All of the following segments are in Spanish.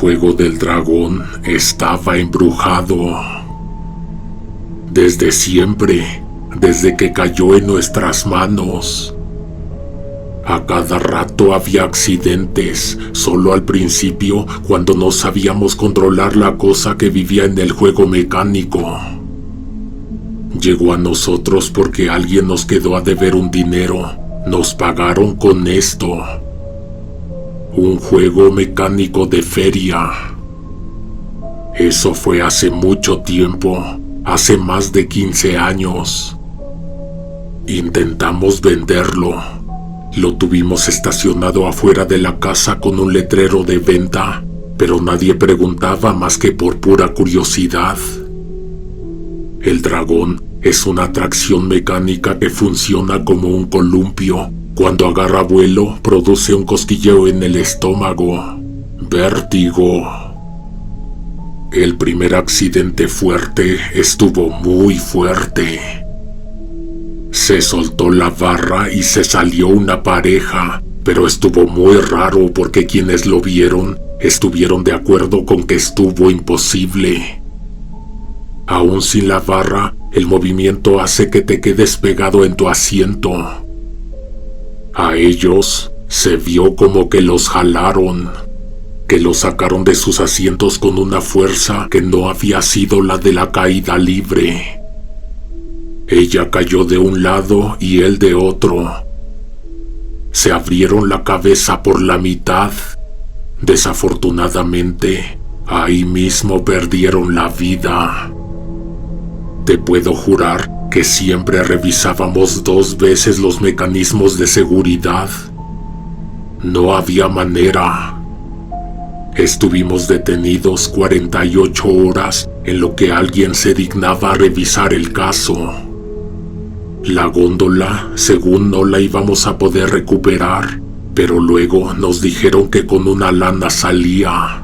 juego del dragón estaba embrujado. Desde siempre, desde que cayó en nuestras manos. A cada rato había accidentes, solo al principio, cuando no sabíamos controlar la cosa que vivía en el juego mecánico. Llegó a nosotros porque alguien nos quedó a deber un dinero. Nos pagaron con esto. Un juego mecánico de feria. Eso fue hace mucho tiempo, hace más de 15 años. Intentamos venderlo. Lo tuvimos estacionado afuera de la casa con un letrero de venta, pero nadie preguntaba más que por pura curiosidad. El dragón es una atracción mecánica que funciona como un columpio. Cuando agarra vuelo, produce un cosquilleo en el estómago. Vértigo. El primer accidente fuerte estuvo muy fuerte. Se soltó la barra y se salió una pareja, pero estuvo muy raro porque quienes lo vieron estuvieron de acuerdo con que estuvo imposible. Aún sin la barra, el movimiento hace que te quedes pegado en tu asiento. A ellos se vio como que los jalaron, que los sacaron de sus asientos con una fuerza que no había sido la de la caída libre. Ella cayó de un lado y él de otro. Se abrieron la cabeza por la mitad. Desafortunadamente, ahí mismo perdieron la vida. Te puedo jurar que siempre revisábamos 2 veces los mecanismos de seguridad. No había manera. Estuvimos detenidos 48 horas en lo que alguien se dignaba a revisar el caso. La góndola, según no la íbamos a poder recuperar, pero luego nos dijeron que con una lana salía.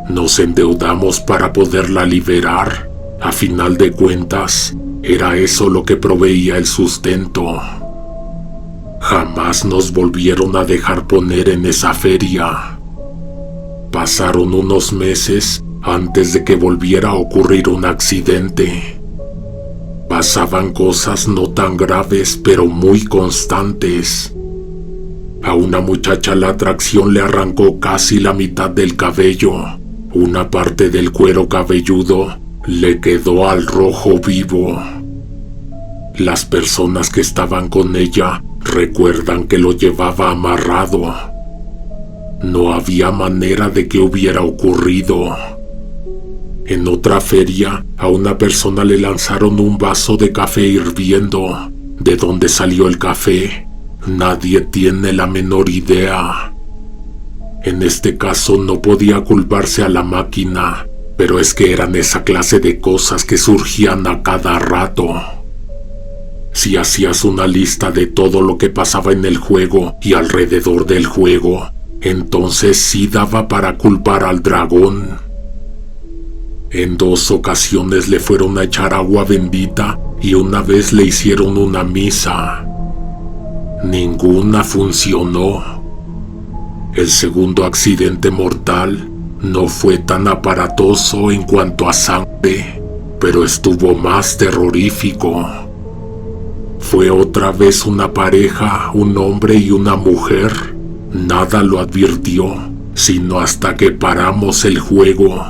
Nos endeudamos para poderla liberar. A final de cuentas, era eso lo que proveía el sustento. Jamás nos volvieron a dejar poner en esa feria. Pasaron unos meses antes de que volviera a ocurrir un accidente. Pasaban cosas no tan graves, pero muy constantes. A una muchacha la atracción le arrancó casi la mitad del cabello. Una parte del cuero cabelludo le quedó al rojo vivo. Las personas que estaban con ella recuerdan que lo llevaba amarrado. No había manera de que hubiera ocurrido. En otra feria, a una persona le lanzaron un vaso de café hirviendo. ¿De dónde salió el café? Nadie tiene la menor idea. En este caso no podía culparse a la máquina, pero es que eran esa clase de cosas que surgían a cada rato. Si hacías una lista de todo lo que pasaba en el juego y alrededor del juego, entonces sí daba para culpar al dragón. En 2 ocasiones le fueron a echar agua bendita y una vez le hicieron una misa. Ninguna funcionó. El segundo accidente mortal no fue tan aparatoso en cuanto a sangre, pero estuvo más terrorífico. Fue otra vez una pareja, un hombre y una mujer. Nada lo advirtió, sino hasta que paramos el juego.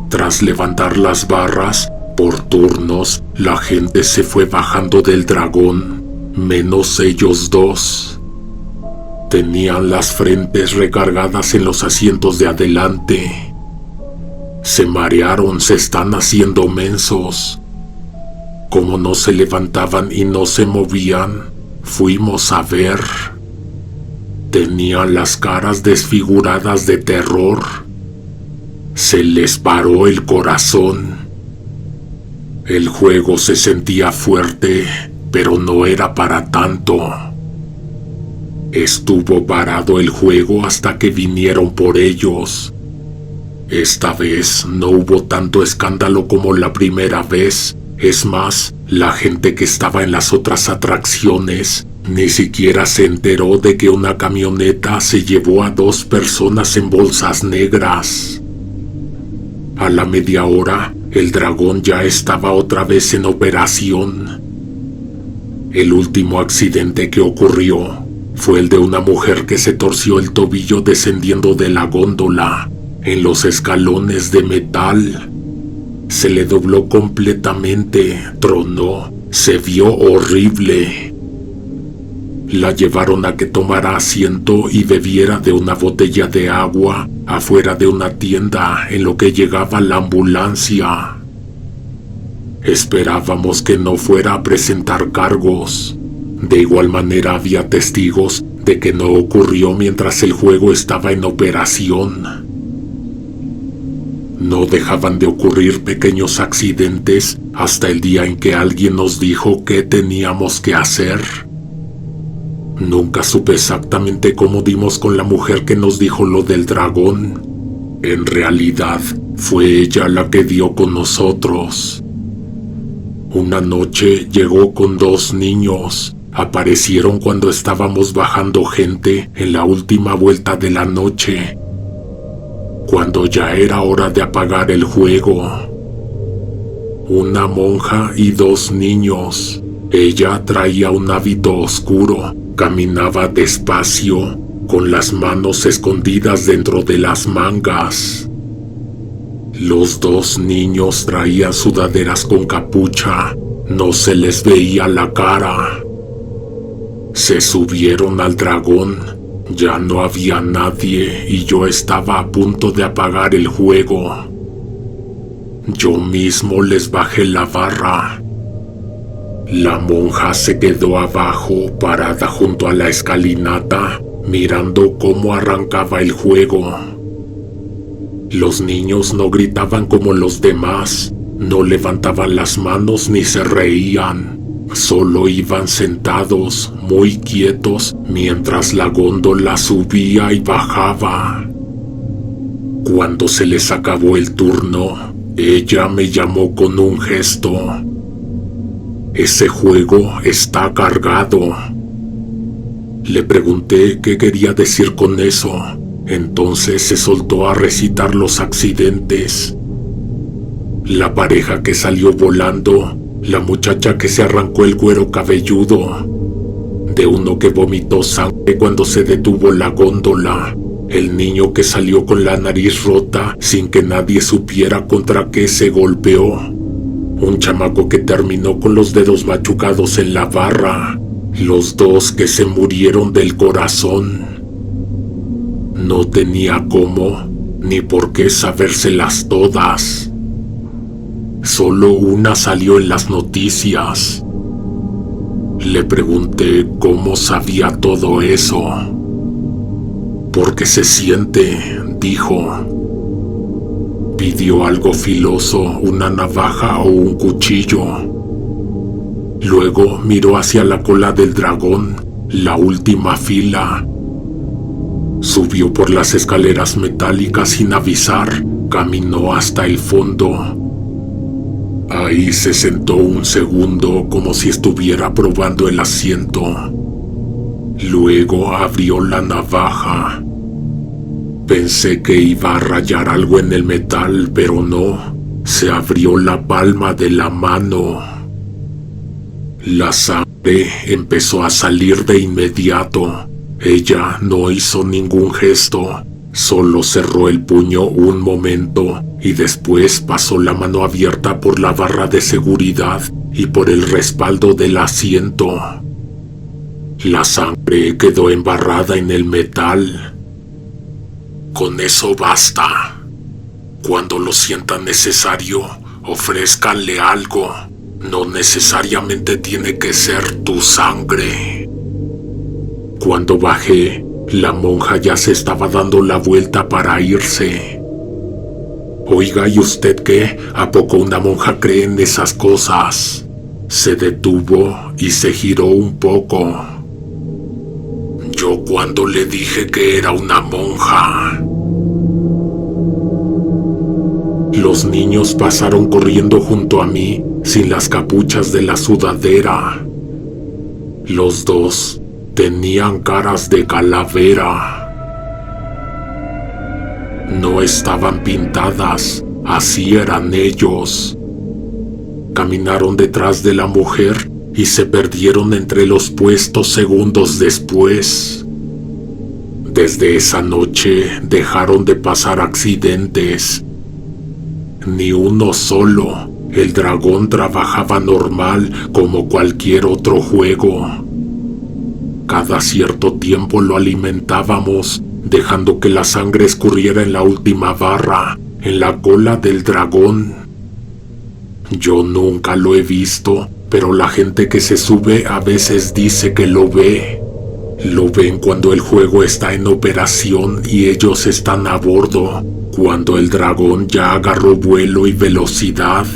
Tras levantar las barras, por turnos, la gente se fue bajando del dragón, menos ellos 2. Tenían las frentes recargadas en los asientos de adelante. Se marearon, se están haciendo mensos. Como no se levantaban y no se movían, fuimos a ver. Tenían las caras desfiguradas de terror. Se les paró el corazón. El juego se sentía fuerte, pero no era para tanto. Estuvo parado el juego hasta que vinieron por ellos. Esta vez no hubo tanto escándalo como la primera vez. Es más, la gente que estaba en las otras atracciones Ni siquiera se enteró de que una camioneta se llevó a 2 personas en bolsas negras. A la media hora, el dragón ya estaba otra vez en operación. El último accidente que ocurrió fue el de una mujer que se torció el tobillo descendiendo de la góndola en los escalones de metal. Se le dobló completamente, tronó, se vio horrible. La llevaron a que tomara asiento y bebiera de una botella de agua afuera de una tienda en lo que llegaba la ambulancia. Esperábamos que no fuera a presentar cargos. De igual manera había testigos de que no ocurrió mientras el juego estaba en operación. No dejaban de ocurrir pequeños accidentes hasta el día en que alguien nos dijo qué teníamos que hacer. Nunca supe exactamente cómo dimos con la mujer que nos dijo lo del dragón. En realidad, fue ella la que dio con nosotros. Una noche llegó con 2 niños. Aparecieron cuando estábamos bajando gente en la última vuelta de la noche, cuando ya era hora de apagar el juego. Una monja y 2 niños. Ella traía un hábito oscuro, caminaba despacio, con las manos escondidas dentro de las mangas. Los 2 niños traían sudaderas con capucha, no se les veía la cara. Se subieron al dragón, ya no había nadie y yo estaba a punto de apagar el juego. Yo mismo les bajé la barra. La monja se quedó abajo, parada junto a la escalinata, mirando cómo arrancaba el juego. Los niños no gritaban como los demás, no levantaban las manos ni se reían. Solo iban sentados, muy quietos, mientras la góndola subía y bajaba. Cuando se les acabó el turno, ella me llamó con un gesto. «Ese juego está cargado». Le pregunté qué quería decir con eso. Entonces se soltó a recitar los accidentes. La pareja que salió volando, la muchacha que se arrancó el cuero cabelludo, de uno que vomitó sangre cuando se detuvo la góndola, el niño que salió con la nariz rota sin que nadie supiera contra qué se golpeó, un chamaco que terminó con los dedos machucados en la barra, los 2 que se murieron del corazón. No tenía cómo ni por qué sabérselas todas. Solo una salió en las noticias. Le pregunté cómo sabía todo eso. «Porque se siente», dijo. Pidió algo filoso, una navaja o un cuchillo. Luego miró hacia la cola del dragón, la última fila. Subió por las escaleras metálicas sin avisar, caminó hasta el fondo. Ahí se sentó un segundo como si estuviera probando el asiento. Luego abrió la navaja. Pensé que iba a rayar algo en el metal, pero no. Se abrió la palma de la mano. La sangre empezó a salir de inmediato. Ella no hizo ningún gesto. Solo cerró el puño un momento y después pasó la mano abierta por la barra de seguridad y por el respaldo del asiento. La sangre quedó embarrada en el metal. «Con eso basta. Cuando lo sienta necesario, ofrézcanle algo. No necesariamente tiene que ser tu sangre». Cuando bajé, la monja ya se estaba dando la vuelta para irse. «Oiga, ¿y usted qué? ¿A poco una monja cree en esas cosas?» Se detuvo y se giró un poco. «Yo cuando le dije que era una monja». Los niños pasaron corriendo junto a mí, sin las capuchas de la sudadera. Los dos tenían caras de calavera. No estaban pintadas, así eran ellos. Caminaron detrás de la mujer y se perdieron entre los puestos segundos después. Desde esa noche dejaron de pasar accidentes. Ni uno solo. El dragón trabajaba normal como cualquier otro juego. Cada cierto tiempo lo alimentábamos, dejando que la sangre escurriera en la última barra, en la cola del dragón. Yo nunca lo he visto, pero la gente que se sube a veces dice que lo ve. Lo ven cuando el juego está en operación y ellos están a bordo, cuando el dragón ya agarró vuelo y velocidad.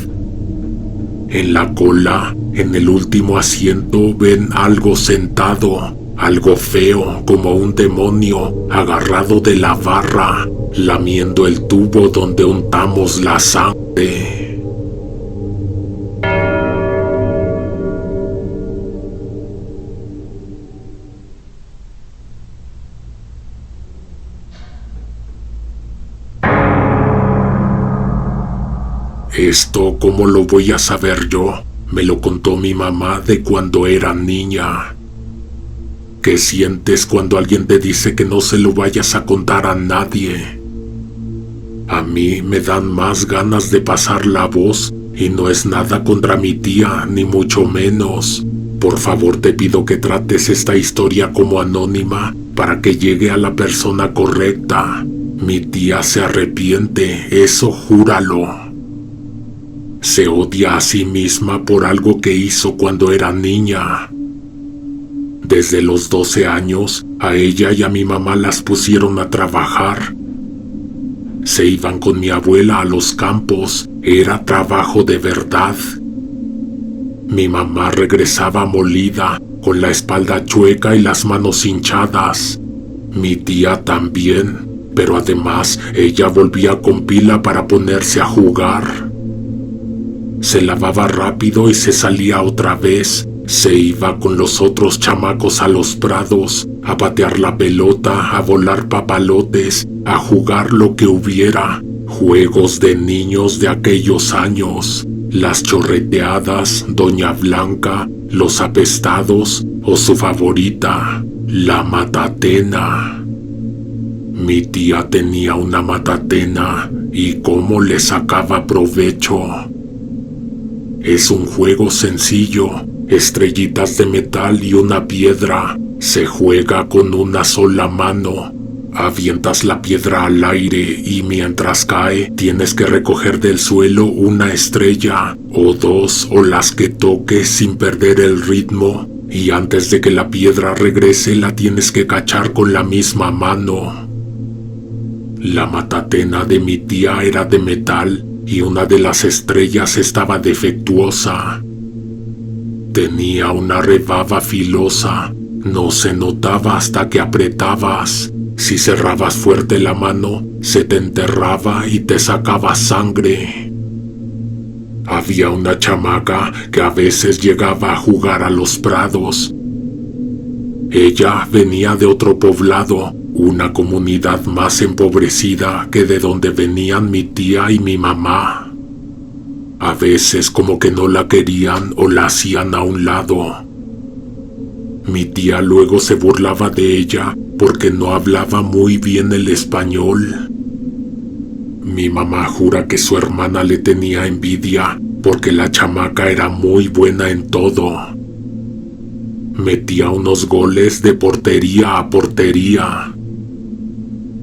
En la cola, en el último asiento, ven algo sentado, algo feo como un demonio agarrado de la barra, lamiendo el tubo donde untamos la sangre. Esto, ¿cómo lo voy a saber yo? Me lo contó mi mamá de cuando era niña. ¿Qué sientes cuando alguien te dice que no se lo vayas a contar a nadie? A mí me dan más ganas de pasar la voz y no es nada contra mi tía, ni mucho menos. Por favor, te pido que trates esta historia como anónima para que llegue a la persona correcta. Mi tía se arrepiente, eso júralo. Se odia a sí misma por algo que hizo cuando era niña. Desde los 12 años, a ella y a mi mamá las pusieron a trabajar. Se iban con mi abuela a los campos, era trabajo de verdad. Mi mamá regresaba molida, con la espalda chueca y las manos hinchadas. Mi tía también, pero además ella volvía con pila para ponerse a jugar. Se lavaba rápido y se salía otra vez. Se iba con los otros chamacos a los prados, a patear la pelota, a volar papalotes, a jugar lo que hubiera. Juegos de niños de aquellos años. Las chorreteadas, Doña Blanca, los apestados o su favorita, la matatena. Mi tía tenía una matatena y cómo le sacaba provecho. Es un juego sencillo, estrellitas de metal y una piedra. Se juega con una sola mano. Avientas la piedra al aire y mientras cae tienes que recoger del suelo una estrella o dos o las que toques sin perder el ritmo. Y antes de que la piedra regrese la tienes que cachar con la misma mano. La matatena de mi tía era de metal y una de las estrellas estaba defectuosa. Tenía una rebaba filosa, no se notaba hasta que apretabas. Si cerrabas fuerte la mano, se te enterraba y te sacaba sangre. Había una chamaca que a veces llegaba a jugar a los prados. Ella venía de otro poblado, una comunidad más empobrecida que de donde venían mi tía y mi mamá. A veces como que no la querían o la hacían a un lado. Mi tía luego se burlaba de ella porque no hablaba muy bien el español. Mi mamá jura que su hermana le tenía envidia porque la chamaca era muy buena en todo. Metía unos goles de portería a portería.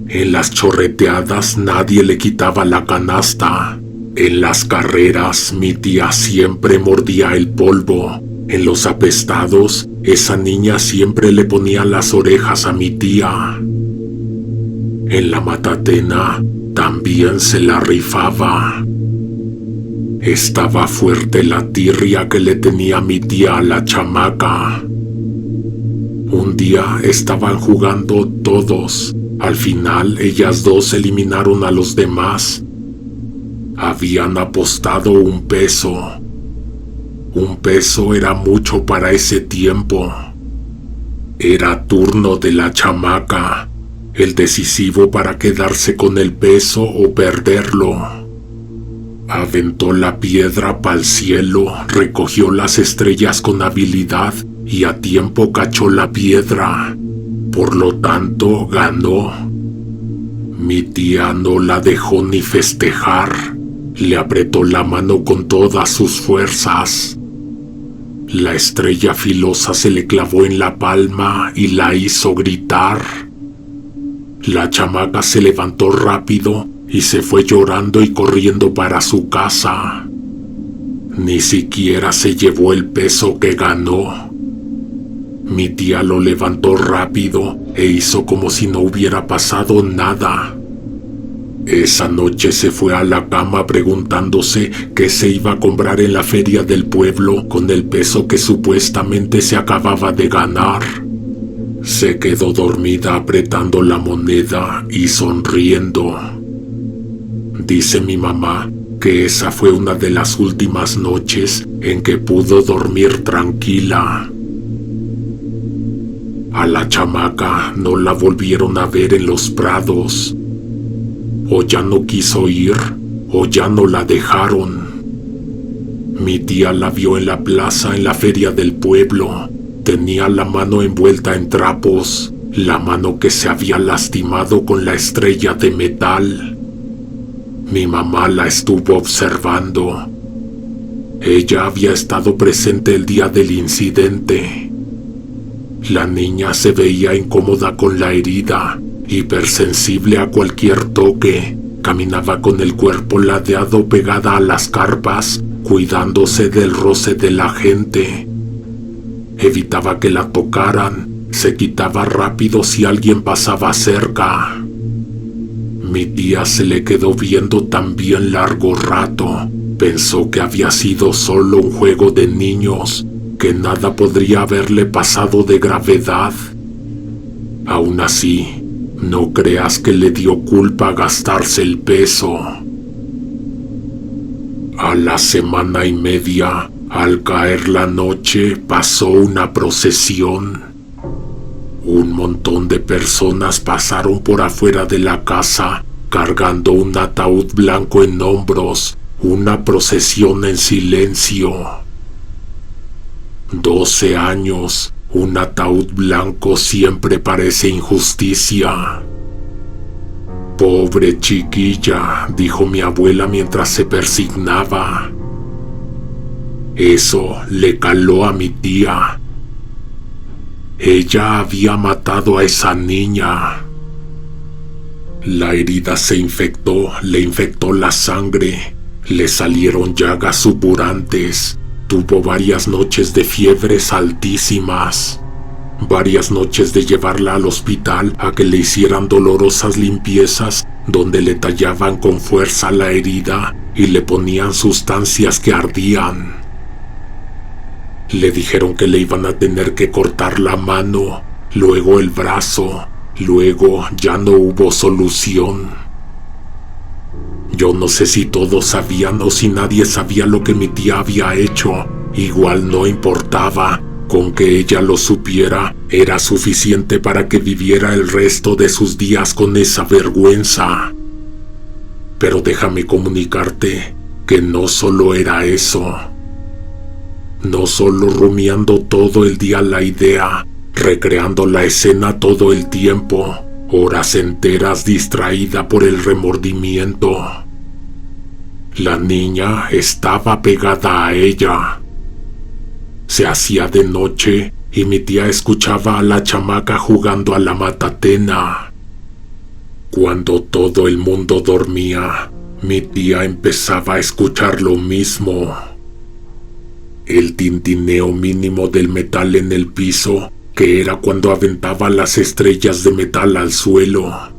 En las chorreteadas nadie le quitaba la canasta. En las carreras mi tía siempre mordía el polvo. En los apestados, esa niña siempre le ponía las orejas a mi tía. En la matatena también se la rifaba. Estaba fuerte la tirria que le tenía mi tía a la chamaca. Un día estaban jugando todos. Al final ellas dos eliminaron a los demás. Habían apostado $1. $1 era mucho para ese tiempo. Era turno de la chamaca, el decisivo para quedarse con el peso o perderlo. Aventó la piedra pa'l cielo, recogió las estrellas con habilidad y a tiempo cachó la piedra. Por lo tanto, ganó. Mi tía no la dejó ni festejar. Le apretó la mano con todas sus fuerzas. La estrella filosa se le clavó en la palma y la hizo gritar. La chamaca se levantó rápido y se fue llorando y corriendo para su casa. Ni siquiera se llevó el peso que ganó. Mi tía lo levantó rápido e hizo como si no hubiera pasado nada. Esa noche se fue a la cama preguntándose qué se iba a comprar en la feria del pueblo con el peso que supuestamente se acababa de ganar. Se quedó dormida apretando la moneda y sonriendo. Dice mi mamá que esa fue una de las últimas noches en que pudo dormir tranquila. A la chamaca no la volvieron a ver en los prados. O ya no quiso ir, o ya no la dejaron. Mi tía la vio en la plaza en la feria del pueblo. Tenía la mano envuelta en trapos, la mano que se había lastimado con la estrella de metal. Mi mamá la estuvo observando. Ella había estado presente el día del incidente. La niña se veía incómoda con la herida, hipersensible a cualquier toque. Caminaba con el cuerpo ladeado pegada a las carpas, cuidándose del roce de la gente. Evitaba que la tocaran, se quitaba rápido si alguien pasaba cerca. Mi tía se le quedó viendo también largo rato. Pensó que había sido solo un juego de niños, que nada podría haberle pasado de gravedad. Aún así, no creas que le dio culpa gastarse el peso. A la semana y media, al caer la noche, pasó una procesión. Un montón de personas pasaron por afuera de la casa, cargando un ataúd blanco en hombros, una procesión en silencio. 12 años, un ataúd blanco siempre parece injusticia. Pobre chiquilla, dijo mi abuela mientras se persignaba. Eso le caló a mi tía. Ella había matado a esa niña. La herida se infectó, le infectó la sangre, le salieron llagas supurantes. Tuvo varias noches de fiebres altísimas, varias noches de llevarla al hospital a que le hicieran dolorosas limpiezas donde le tallaban con fuerza la herida y le ponían sustancias que ardían. Le dijeron que le iban a tener que cortar la mano, luego el brazo, luego ya no hubo solución. Yo no sé si todos sabían o si nadie sabía lo que mi tía había hecho. Igual no importaba. Con que ella lo supiera, era suficiente para que viviera el resto de sus días con esa vergüenza. Pero déjame comunicarte que no solo era eso. No solo rumiando todo el día la idea, recreando la escena todo el tiempo, horas enteras distraída por el remordimiento. La niña estaba pegada a ella. Se hacía de noche y mi tía escuchaba a la chamaca jugando a la matatena. Cuando todo el mundo dormía, mi tía empezaba a escuchar lo mismo. El tintineo mínimo del metal en el piso, que era cuando aventaba las estrellas de metal al suelo.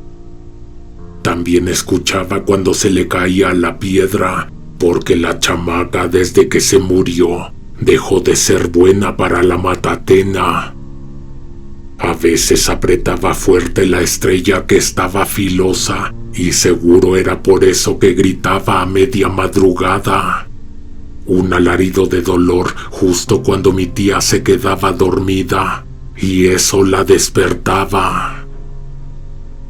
También escuchaba cuando se le caía la piedra, porque la chamaca desde que se murió dejó de ser buena para la matatena. A veces apretaba fuerte la estrella que estaba filosa y seguro era por eso que gritaba a media madrugada. Un alarido de dolor justo cuando mi tía se quedaba dormida y eso la despertaba.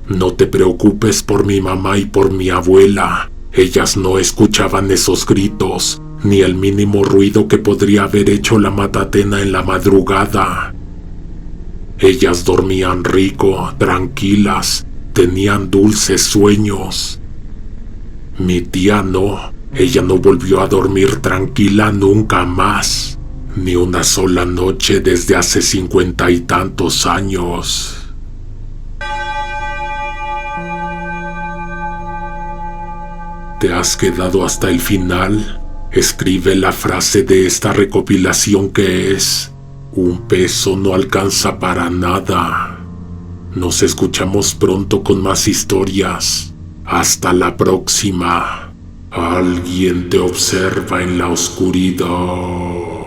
No te preocupes por mi mamá y por mi abuela. Ellas no escuchaban esos gritos, ni el mínimo ruido que podría haber hecho la matatena en la madrugada. Ellas dormían rico, tranquilas, tenían dulces sueños. Mi tía no, ella no volvió a dormir tranquila nunca más, ni una sola noche desde hace 50 y tantos años. ¿Te has quedado hasta el final? Escribe la frase de esta recopilación que es: un peso no alcanza para nada. Nos escuchamos pronto con más historias. Hasta la próxima. Alguien te observa en la oscuridad.